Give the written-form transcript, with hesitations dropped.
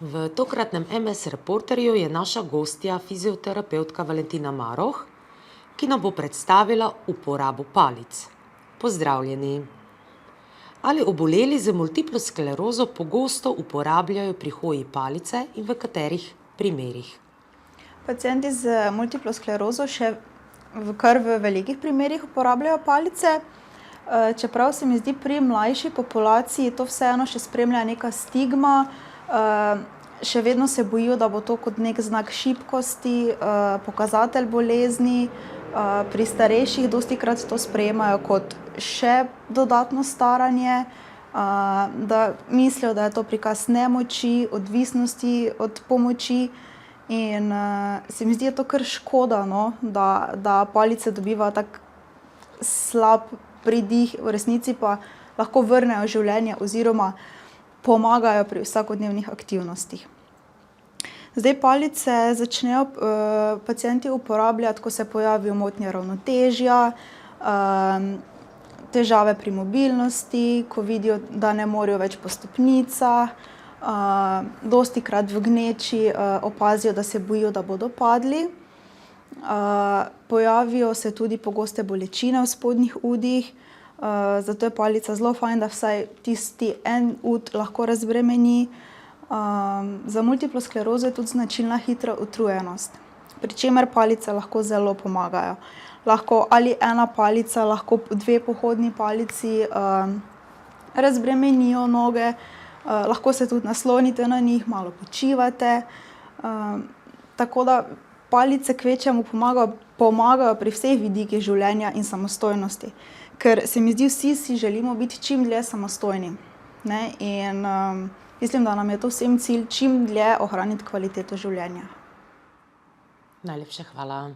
V tokratnem MS Reporterju je naša gostja fizioterapevtka Valentina Maroh, ki nam bo predstavila uporabo palic. Pozdravljeni. Ali oboleli z multiplo sklerozo pogosto uporabljajo pri hoji palice in v katerih primerih? Pacienti z multiplo sklerozo še kar v velikih primerih uporabljajo palice, čeprav se mi zdi pri mlajši populaciji to vseeno še spremlja neka stigma, še vedno se bojijo, da bo to kot nek znak šibkosti, pokazatelj bolezni, pri starejših dostikrat to sprejemajo kot še dodatno staranje, da mislijo, da je to prikaz nemoči, odvisnosti od pomoči in se mi zdi, to kar škoda, no, da palice dobivajo tak slab pridih, v resnici pa lahko vrnejo življenje oziroma pomagajo pri vsakodnevnih aktivnostih. Zdaj palice začnejo pacienti uporabljati, ko se pojavijo motnje ravnotežja, težave pri mobilnosti, ko vidijo, da ne morejo več po stopnicah, dostikrat v gneči opazijo, da se bojijo, da bodo padli. Pojavijo se tudi pogoste bolečine v spodnjih udih, zato je palica zelo fajn, da vsaj tisti en ud lahko razbremeni. Za multiplo sklerozo je tudi značilna hitra utrujenost, pri čemer palice lahko zelo pomagajo. Lahko ali ena palica, lahko dve pohodni palici razbremenijo noge, lahko se tudi naslonite na njih, malo počivate. Tako da palice kvečjemu pomagajo pri vseh vidikih življenja in samostojnosti. Ker se mi zdi, vsi si želimo biti čim dlje samostojni, ne, in mislim, da nam je to vsem cilj čim dlje ohraniti kvaliteto življenja. Najlepša hvala.